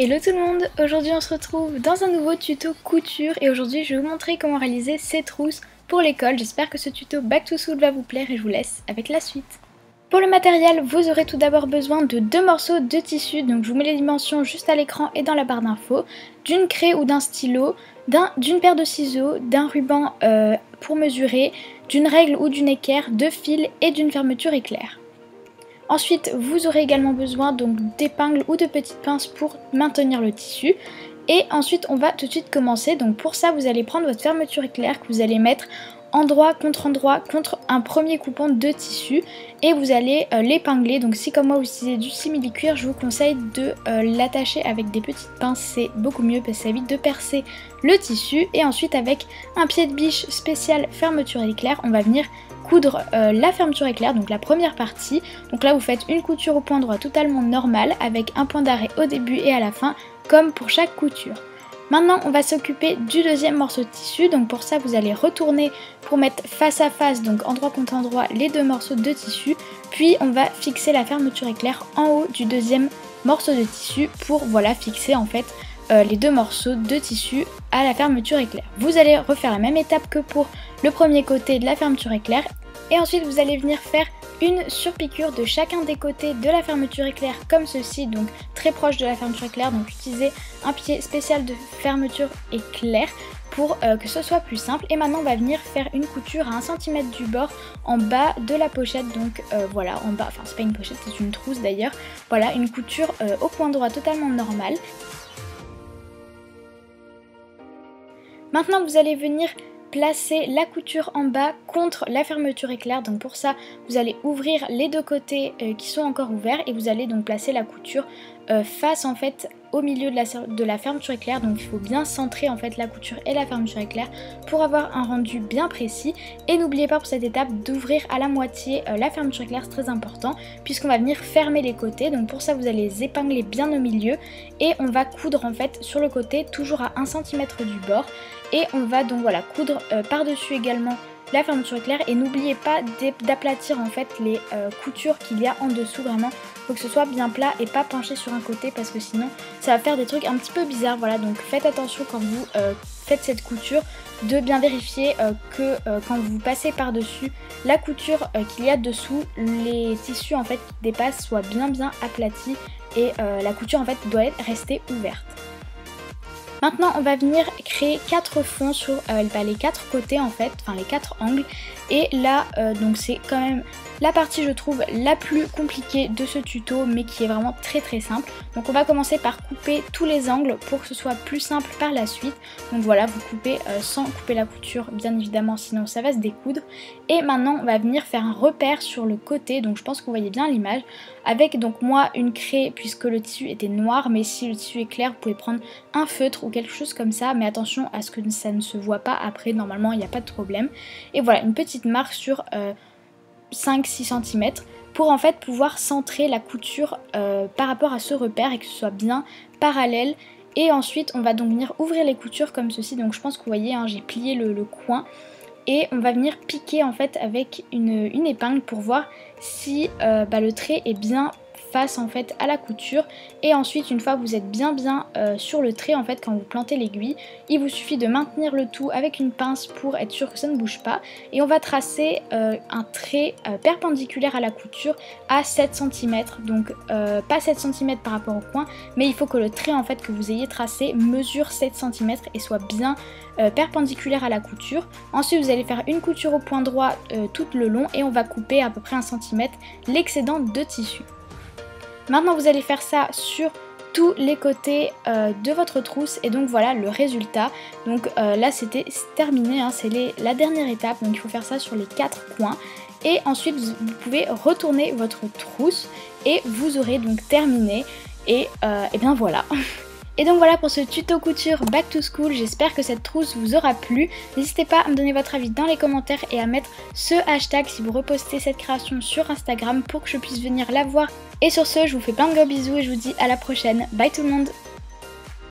Hello tout le monde, aujourd'hui on se retrouve dans un nouveau tuto couture et aujourd'hui je vais vous montrer comment réaliser ces trousses pour l'école. J'espère que ce tuto Back to School va vous plaire et je vous laisse avec la suite. Pour le matériel, vous aurez tout d'abord besoin de 2 morceaux de tissu, donc je vous mets les dimensions juste à l'écran et dans la barre d'infos, d'une craie ou d'un stylo, d'une paire de ciseaux, d'un ruban pour mesurer, d'une règle ou d'une équerre, de fil et d'une fermeture éclair. Ensuite, vous aurez également besoin d'épingles ou de petites pinces pour maintenir le tissu. Et ensuite, on va tout de suite commencer. Donc pour ça, vous allez prendre votre fermeture éclair que vous allez mettre endroit contre un premier coupon de tissu et vous allez l'épingler. Donc si comme moi vous utilisez du simili-cuir, je vous conseille de l'attacher avec des petites pinces, c'est beaucoup mieux parce que ça évite de percer le tissu. Et ensuite avec un pied de biche spécial fermeture éclair, on va venir coudre la fermeture éclair, donc la première partie. Donc là vous faites une couture au point droit totalement normale avec un point d'arrêt au début et à la fin comme pour chaque couture. Maintenant on va s'occuper du deuxième morceau de tissu, donc pour ça vous allez retourner pour mettre face à face, donc endroit contre endroit, les deux morceaux de tissu, puis on va fixer la fermeture éclair en haut du deuxième morceau de tissu pour voilà fixer en fait les deux morceaux de tissu à la fermeture éclair. Vous allez refaire la même étape que pour le premier côté de la fermeture éclair et ensuite vous allez venir faire une surpiqûre de chacun des côtés de la fermeture éclair comme ceci, donc très proche de la fermeture éclair, donc utilisez un pied spécial de fermeture éclair pour que ce soit plus simple. Et maintenant on va venir faire une couture à 1 cm du bord en bas de la pochette, donc voilà en bas, enfin c'est pas une pochette, c'est une trousse d'ailleurs, voilà une couture au point droit totalement normale. Maintenant vous allez venir placer la couture en bas contre la fermeture éclair, donc pour ça vous allez ouvrir les deux côtés qui sont encore ouverts et vous allez donc placer la couture face en fait au milieu de la fermeture éclair, donc il faut bien centrer en fait la couture et la fermeture éclair pour avoir un rendu bien précis. Et n'oubliez pas pour cette étape d'ouvrir à la moitié la fermeture éclair, c'est très important puisqu'on va venir fermer les côtés, donc pour ça vous allez les épingler bien au milieu et on va coudre en fait sur le côté toujours à 1 cm du bord et on va donc voilà coudre par dessus également la fermeture éclair et n'oubliez pas d'aplatir en fait les coutures qu'il y a en dessous, vraiment faut que ce soit bien plat et pas penché sur un côté parce que sinon ça va faire des trucs un petit peu bizarres. Voilà, donc faites attention quand vous faites cette couture de bien vérifier que quand vous passez par dessus la couture qu'il y a dessous, les tissus en fait qui dépassent soient bien aplatis et la couture en fait doit rester ouverte. Maintenant on va venir créer 4 fonds sur les 4 côtés en fait, enfin les 4 angles. Et là donc c'est quand même la partie je trouve la plus compliquée de ce tuto mais qui est vraiment très simple. Donc on va commencer par couper tous les angles pour que ce soit plus simple par la suite. Donc voilà, vous coupez sans couper la couture bien évidemment sinon ça va se découdre. Et maintenant on va venir faire un repère sur le côté, donc je pense que vous voyez bien l'image, avec donc moi une craie puisque le tissu était noir, mais si le tissu est clair vous pouvez prendre un feutre ou quelque chose comme ça, mais attention à ce que ça ne se voit pas après, normalement il n'y a pas de problème. Et voilà une petite marque sur 5-6 cm pour en fait pouvoir centrer la couture par rapport à ce repère et que ce soit bien parallèle. Et ensuite on va donc venir ouvrir les coutures comme ceci, donc je pense que vous voyez hein, j'ai plié le coin et on va venir piquer en fait avec une épingle pour voir si le trait est bien face en fait à la couture. Et ensuite une fois que vous êtes bien sur le trait en fait, quand vous plantez l'aiguille, il vous suffit de maintenir le tout avec une pince pour être sûr que ça ne bouge pas et on va tracer un trait perpendiculaire à la couture à 7 cm, donc pas 7 cm par rapport au coin, mais il faut que le trait en fait que vous ayez tracé mesure 7 cm et soit bien perpendiculaire à la couture. Ensuite vous allez faire une couture au point droit tout le long et on va couper à peu près 1 cm l'excédent de tissu. Maintenant vous allez faire ça sur tous les côtés de votre trousse et donc voilà le résultat. Donc là c'était terminé, hein, c'est la dernière étape, donc il faut faire ça sur les 4 coins. Et ensuite vous pouvez retourner votre trousse et vous aurez donc terminé et bien voilà. Et donc voilà pour ce tuto couture Back to School, j'espère que cette trousse vous aura plu. N'hésitez pas à me donner votre avis dans les commentaires et à mettre ce hashtag si vous repostez cette création sur Instagram pour que je puisse venir la voir. Et sur ce, je vous fais plein de gros bisous et je vous dis à la prochaine. Bye tout le monde!